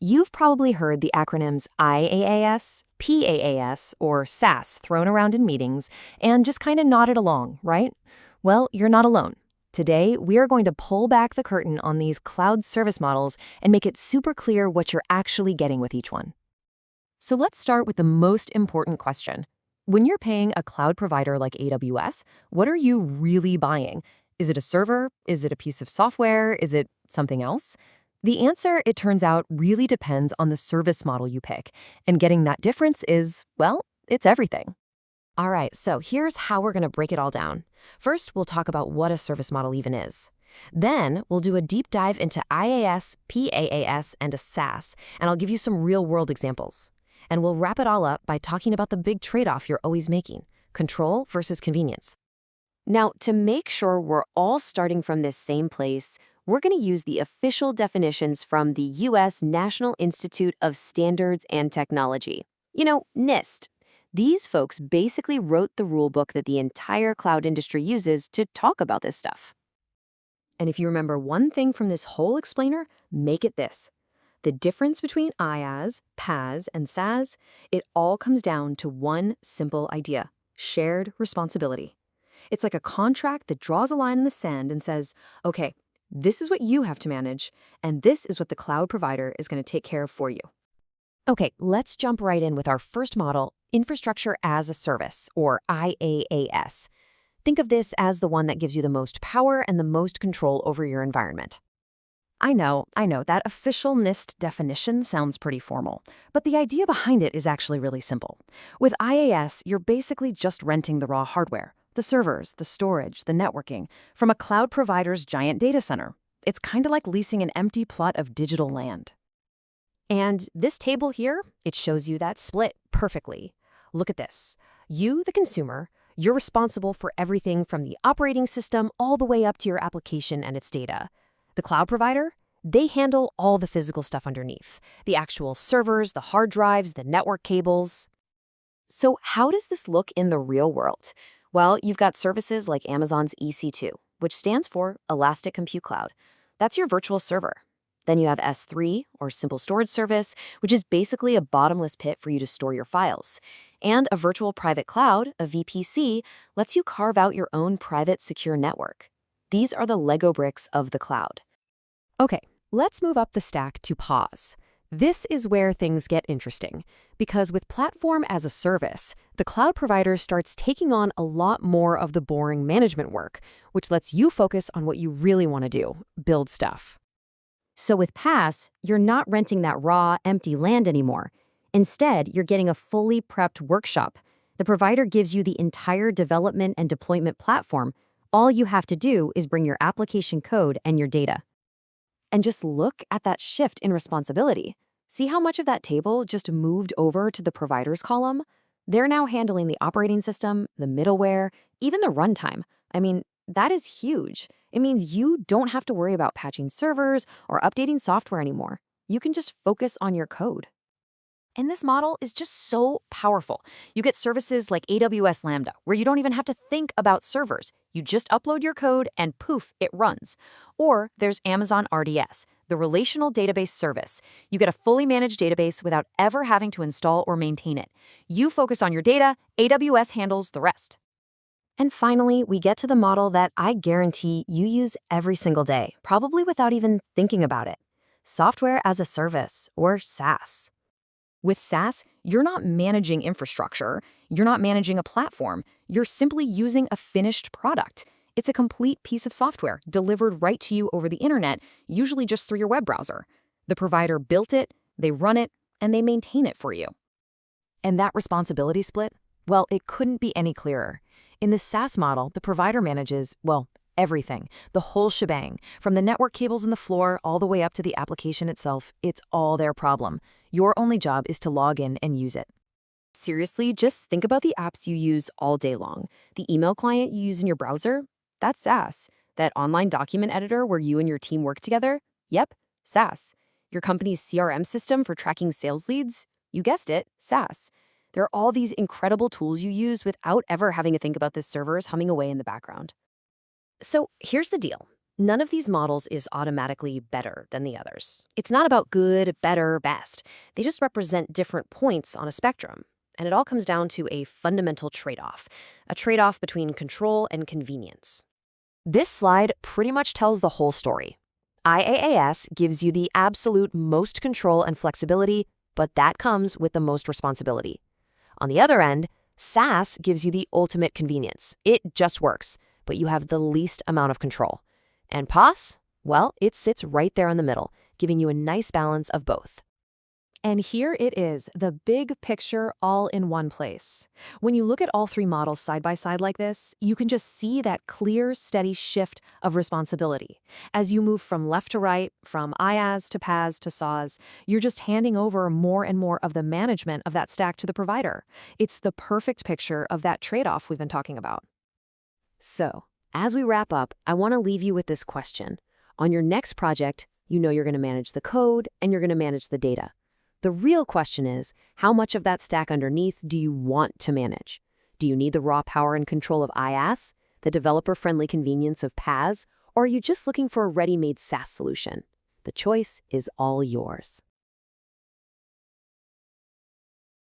You've probably heard the acronyms IaaS, PaaS, or SaaS thrown around in meetings and just kind of nodded along, right? Well, you're not alone. Today, we are going to pull back the curtain on these cloud service models and make it super clear what you're actually getting with each one. So let's start with the most important question. When you're paying a cloud provider like AWS, what are you really buying? Is it a server? Is it a piece of software? Is it something else? The answer, it turns out, really depends on the service model you pick. And getting that difference is, well, it's everything. All right, so here's how we're going to break it all down. First, we'll talk about what a service model even is. Then, we'll do a deep dive into IaaS, PaaS, and a SaaS, and I'll give you some real-world examples. And we'll wrap it all up by talking about the big trade-off you're always making, control versus convenience. Now, to make sure we're all starting from this same place, we're going to use the official definitions from the U.S. National Institute of Standards and Technology. NIST. These folks basically wrote the rule book that the entire cloud industry uses to talk about this stuff. And if you remember one thing from this whole explainer, make it this. The difference between IaaS, PaaS, and SaaS, it all comes down to one simple idea: shared responsibility. It's like a contract that draws a line in the sand and says, okay, this is what you have to manage, and this is what the cloud provider is going to take care of for you. Okay, let's jump right in with our first model, Infrastructure as a Service, or IaaS. Think of this as the one that gives you the most power and the most control over your environment. I know, that official NIST definition sounds pretty formal, but the idea behind it is actually really simple. With IaaS, you're basically just renting the raw hardware, the servers, the storage, the networking, from a cloud provider's giant data center. It's kind of like leasing an empty plot of digital land. And this table here, it shows you that split perfectly. Look at this. You, the consumer, you're responsible for everything from the operating system all the way up to your application and its data. The cloud provider, they handle all the physical stuff underneath, the actual servers, the hard drives, the network cables. So how does this look in the real world? Well, you've got services like Amazon's EC2, which stands for Elastic Compute Cloud. That's your virtual server. Then you have S3, or Simple Storage Service, which is basically a bottomless pit for you to store your files. And a virtual private cloud, a VPC, lets you carve out your own private secure network. These are the Lego bricks of the cloud. Okay, let's move up the stack to PaaS. This is where things get interesting, because with platform as a service, the cloud provider starts taking on a lot more of the boring management work, which lets you focus on what you really want to do, build stuff. So with PaaS, you're not renting that raw, empty land anymore. Instead, you're getting a fully prepped workshop. The provider gives you the entire development and deployment platform. All you have to do is bring your application code and your data. And just look at that shift in responsibility. See how much of that table just moved over to the providers column? They're now handling the operating system, the middleware, even the runtime. I mean, that is huge. It means you don't have to worry about patching servers or updating software anymore. You can just focus on your code. And this model is just so powerful. You get services like AWS Lambda, where you don't even have to think about servers. You just upload your code and poof, it runs. Or there's Amazon RDS, the relational database service. You get a fully managed database without ever having to install or maintain it. You focus on your data, AWS handles the rest. And finally, we get to the model that I guarantee you use every single day, probably without even thinking about it. Software as a Service, or SaaS. With SaaS, you're not managing infrastructure, you're not managing a platform, you're simply using a finished product. It's a complete piece of software delivered right to you over the internet, usually just through your web browser. The provider built it, they run it, and they maintain it for you. And that responsibility split? Well, it couldn't be any clearer. In the SaaS model, the provider manages, well, everything, the whole shebang. From the network cables in the floor all the way up to the application itself, it's all their problem. Your only job is to log in and use it. Seriously, just think about the apps you use all day long. The email client you use in your browser? That's SaaS. That online document editor where you and your team work together? Yep, SaaS. Your company's CRM system for tracking sales leads? You guessed it, SaaS. There are all these incredible tools you use without ever having to think about the servers humming away in the background. So here's the deal. None of these models is automatically better than the others. It's not about good, better, best. They just represent different points on a spectrum. And it all comes down to a fundamental trade-off, a trade-off between control and convenience. This slide pretty much tells the whole story. IaaS gives you the absolute most control and flexibility, but that comes with the most responsibility. On the other end, SaaS gives you the ultimate convenience. It just works, but you have the least amount of control. And PaaS? Well, it sits right there in the middle, giving you a nice balance of both. And here it is, the big picture all in one place. When you look at all three models side by side like this, you can just see that clear, steady shift of responsibility. As you move from left to right, from IaaS to PaaS to SaaS, you're just handing over more and more of the management of that stack to the provider. It's the perfect picture of that trade-off we've been talking about. So, as we wrap up, I want to leave you with this question. On your next project, you know you're going to manage the code and you're going to manage the data. The real question is, how much of that stack underneath do you want to manage? Do you need the raw power and control of IaaS, the developer-friendly convenience of PaaS, or are you just looking for a ready-made SaaS solution? The choice is all yours.